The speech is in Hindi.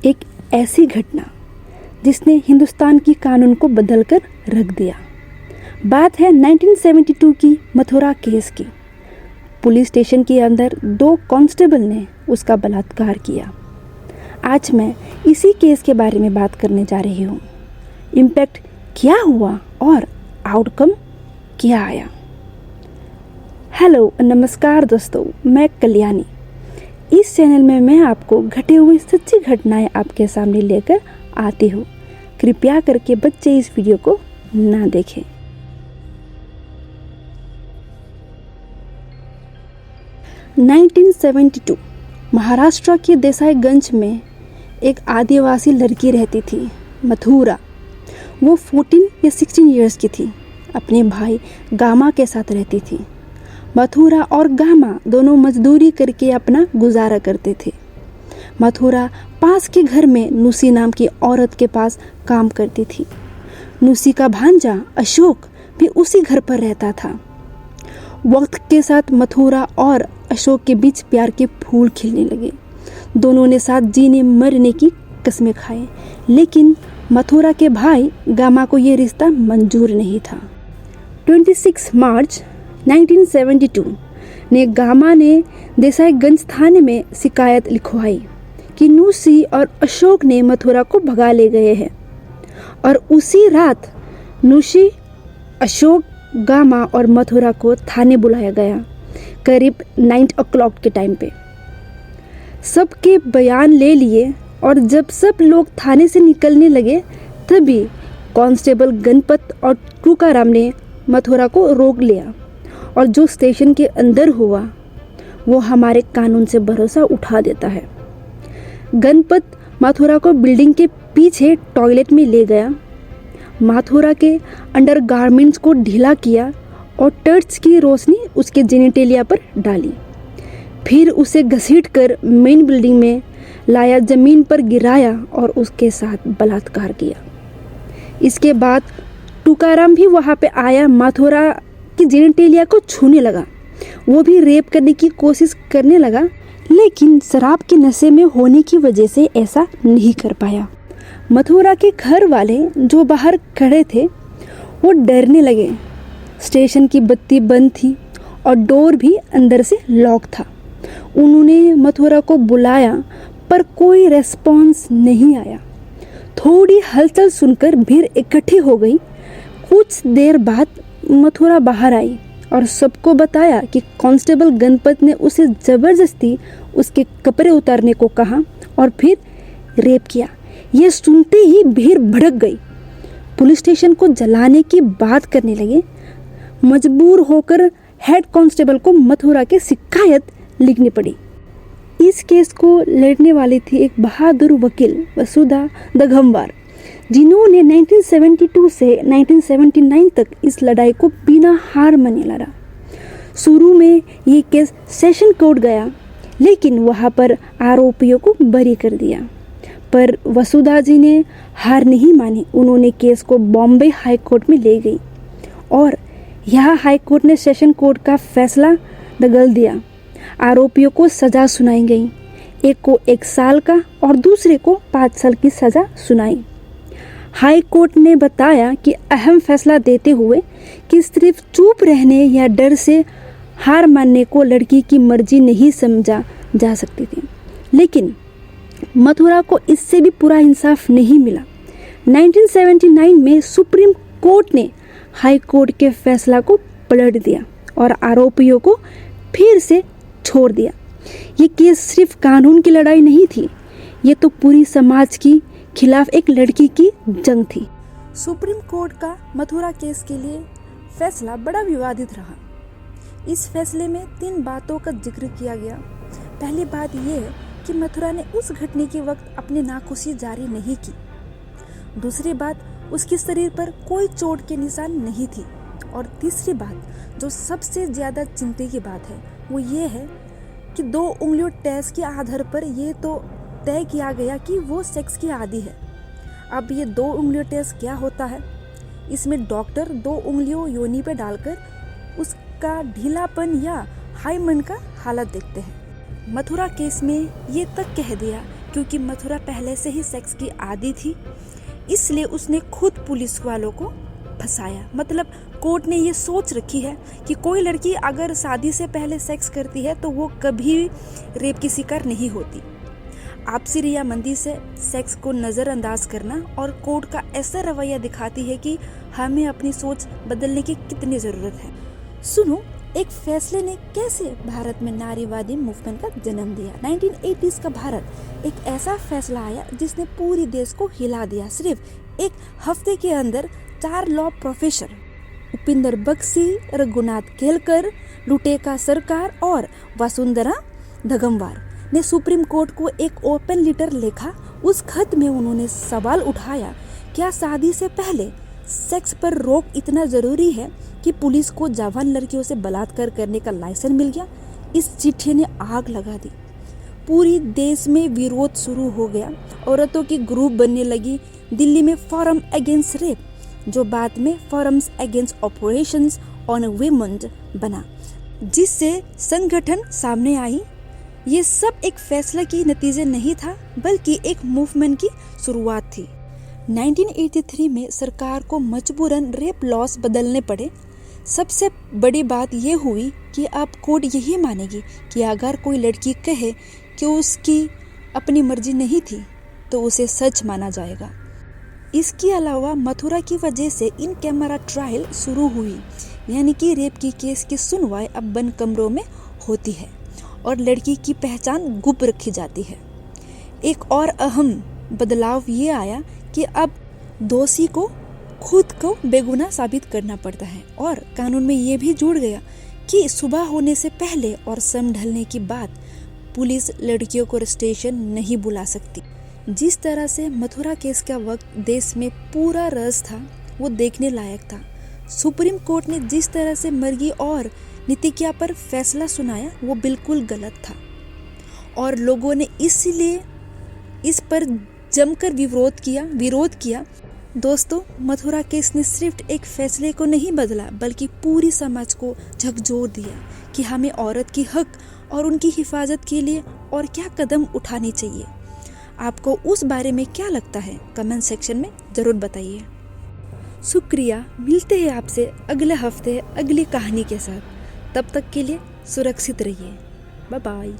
एक ऐसी घटना जिसने हिंदुस्तान की कानून को बदलकर रख दिया। बात है 1972 की मथुरा केस की। पुलिस स्टेशन के अंदर 2 कांस्टेबल ने उसका बलात्कार किया। आज मैं इसी केस के बारे में बात करने जा रही हूँ। इम्पैक्ट क्या हुआ और आउटकम क्या आया। हेलो नमस्कार दोस्तों, मैं कल्याणी। इस चैनल में मैं आपको घटे हुए सच्ची घटनाएं आपके सामने लेकर आती हूँ। कृपया करके बच्चे इस वीडियो को ना देखें। (1972) महाराष्ट्र के देसाईगंज में एक आदिवासी लड़की रहती थी, मथुरा। वो 14 या 16 इयर्स की थी। अपने भाई गामा के साथ रहती थी। मथुरा और गामा दोनों मजदूरी करके अपना गुजारा करते थे। मथुरा पास के घर में नुसी नाम की औरत के पास काम करती थी। नुसी का भांजा अशोक भी उसी घर पर रहता था। वक्त के साथ मथुरा और अशोक के बीच प्यार के फूल खिलने लगे। दोनों ने साथ जीने मरने की कस्में खाए, लेकिन मथुरा के भाई गामा को ये रिश्ता मंजूर नहीं था। 26 मार्च 1972 ने गामा ने देसाईगंज थाने में शिकायत लिखवाई कि नुसी और अशोक ने मथुरा को भगा ले गए हैं। और उसी रात नुसी, अशोक, गामा और मथुरा को थाने बुलाया गया, करीब 9 o'clock के टाइम पे। सबके बयान ले लिए और जब सब लोग थाने से निकलने लगे तभी कांस्टेबल गणपत और टूकाराम ने मथुरा को रोक लिया। और जो स्टेशन के अंदर हुआ वो हमारे कानून से भरोसा उठा देता है। गणपत मथुरा को बिल्डिंग के पीछे टॉयलेट में ले गया, मथुरा के अंडरगारमेंट्स को ढीला किया और टर्च की रोशनी उसके जेनिटेलिया पर डाली। फिर उसे घसीटकर मेन बिल्डिंग में लाया, जमीन पर गिराया और उसके साथ बलात्कार किया। इसके बाद टूकाराम भी वहाँ पे आया, मथुरा की जेनिटेलिया को छूने लगा। वो भी रेप करने की कोशिश करने लगा, लेकिन शराब के नशे में होने की वजह से ऐसा नहीं कर पाया। मथुरा के घर वाले जो बाहर खड़े थे वो डरने लगे। स्टेशन की बत्ती बंद थी और डोर भी अंदर से लॉक था। उन्होंने मथुरा को बुलाया पर कोई रेस्पॉन्स नहीं आया। थोड़ी हलचल सुनकर भीड़ इकट्ठी हो गई। कुछ देर बाद मथुरा बाहर आई और सबको बताया कि कांस्टेबल गणपत ने उसे जबरदस्ती उसके कपड़े उतारने को कहा और फिर रेप किया। ये सुनते ही भीड़ भड़क गई। पुलिस स्टेशन को जलाने की बात करने लगे। मजबूर होकर हेड कांस्टेबल को मथुरा की शिकायत लिखनी पड़ी। इस केस को लड़ने वाली थी एक बहादुर वकील वसुधा दघम्बार, जिन्होंने 1972 से 1979 तक इस लड़ाई को बिना हार माने लड़ा। शुरू में ये केस सेशन कोर्ट गया, लेकिन वहाँ पर आरोपियों को बरी कर दिया। पर वसुधा जी ने हार नहीं मानी। उन्होंने केस को बॉम्बे हाई कोर्ट में ले गई और यहाँ हाई कोर्ट ने सेशन कोर्ट का फैसला बदल दिया। आरोपियों को सज़ा सुनाई गई। एक को 1 साल का और दूसरे को 5 साल की सज़ा सुनाई। हाई कोर्ट ने बताया कि अहम फैसला देते हुए कि सिर्फ चुप रहने या डर से हार मानने को लड़की की मर्जी नहीं समझा जा सकती थी, लेकिन मथुरा को इससे भी पूरा इंसाफ नहीं मिला। 1979 में सुप्रीम कोर्ट ने हाई कोर्ट के फैसला को पलट दिया और आरोपियों को फिर से छोड़ दिया। ये केस सिर्फ कानून की लड़ाई नहीं थी, ये तो पूरी समाज की खिलाफ एक लड़की की जंग थी। सुप्रीम कोर्ट का मथुरा केस के लिए फैसला बड़ा विवादित रहा। इस फैसले में 3 बातों का जिक्र किया गया। पहली बात यह कि मथुरा ने उस घटने के वक्त अपनी नाखुशी जारी नहीं की। दूसरी बात, उसके शरीर पर कोई चोट के निशान नहीं थी। और तीसरी बात जो सबसे ज़्यादा चिंता की बात है वो ये है कि 2 उंगलियों टेस्ट के आधार पर ये तो तय किया गया कि वो सेक्स की आदी है। अब ये 2 उंगलियों टेस्ट क्या होता है? इसमें डॉक्टर 2 उंगलियों योनि पे डालकर उसका ढीलापन या हाइमन का हालत देखते हैं। मथुरा केस में ये तक कह दिया क्योंकि मथुरा पहले से ही सेक्स की आदी थी, इसलिए उसने खुद पुलिस वालों को फंसाया। मतलब कोर्ट ने ये सोच रखी है कि कोई लड़की अगर शादी से पहले सेक्स करती है तो वो कभी रेप की शिकार नहीं होती। आपसी रजामंदी से सेक्स को नज़रअंदाज करना और कोर्ट का ऐसा रवैया दिखाती है कि हमें अपनी सोच बदलने की कितनी ज़रूरत है। सुनो, एक फैसले ने कैसे भारत में नारीवादी मूवमेंट का जन्म दिया। 1980s का भारत एक ऐसा फैसला आया जिसने पूरी देश को हिला दिया। सिर्फ एक हफ्ते के अंदर 4 लॉ प्रोफेसर उपिंदर बख्शी, रघुनाथ केलकर, लुटेका सरकार और वसुंधरा धगमवार ने सुप्रीम कोर्ट को एक ओपन लेटर लिखा। उस खत में उन्होंने सवाल उठाया, क्या शादी से पहले सेक्स पर रोक इतना ज़रूरी है कि पुलिस को जवान लड़कियों से बलात्कार करने का लाइसेंस मिल गया। इस चिट्ठी ने आग लगा दी। पूरी देश में विरोध शुरू हो गया। औरतों की ग्रुप बनने लगी। दिल्ली में फोरम अगेंस्ट रेप, जो बाद में forums against operations on women बना, जिससे संगठन सामने आई। ये सब एक फैसला की नतीजे नहीं था, बल्कि एक मूवमेंट की शुरुआत थी। 1983 में सरकार को मजबूरन रेप लॉस बदलने पड़े। सबसे बड़ी बात यह हुई कि अब कोर्ट यही मानेगी कि अगर कोई लड़की कहे कि उसकी अपनी मर्जी नहीं थी तो उसे सच माना जाएगा। इसके अलावा मथुरा की वजह से इन कैमरा ट्रायल शुरू हुई, यानी कि रेप की केस की सुनवाई अब बंद कमरों में होती है और लड़की की पहचान गुप्त रखी जाती है। एक और अहम बदलाव ये आया कि अब दोषी को खुद को बेगुनाह साबित करना पड़ता है और कानून में ये भी जुड़ गया कि सुबह होने से पहले और शाम ढलने के बाद पुलिस लड़कियों को स्टेशन नहीं बुला सकती। जिस तरह से मथुरा केस का वक्त देश में पूरा रस था, वो देखने लायक था। सुप्रीम कोर्ट ने जिस तरह से मर्गी और नितिकिया पर फैसला सुनाया वो बिल्कुल गलत था और लोगों ने इसलिए इस पर जमकर विरोध किया। दोस्तों, मथुरा केस ने सिर्फ एक फैसले को नहीं बदला, बल्कि पूरी समाज को झकझोर दिया कि हमें औरत की हक और उनकी हिफाजत के लिए और क्या कदम उठाने चाहिए। आपको उस बारे में क्या लगता है? कमेंट सेक्शन में ज़रूर बताइए। शुक्रिया। मिलते हैं आपसे अगले हफ्ते अगली कहानी के साथ। तब तक के लिए सुरक्षित रहिए। Bye bye.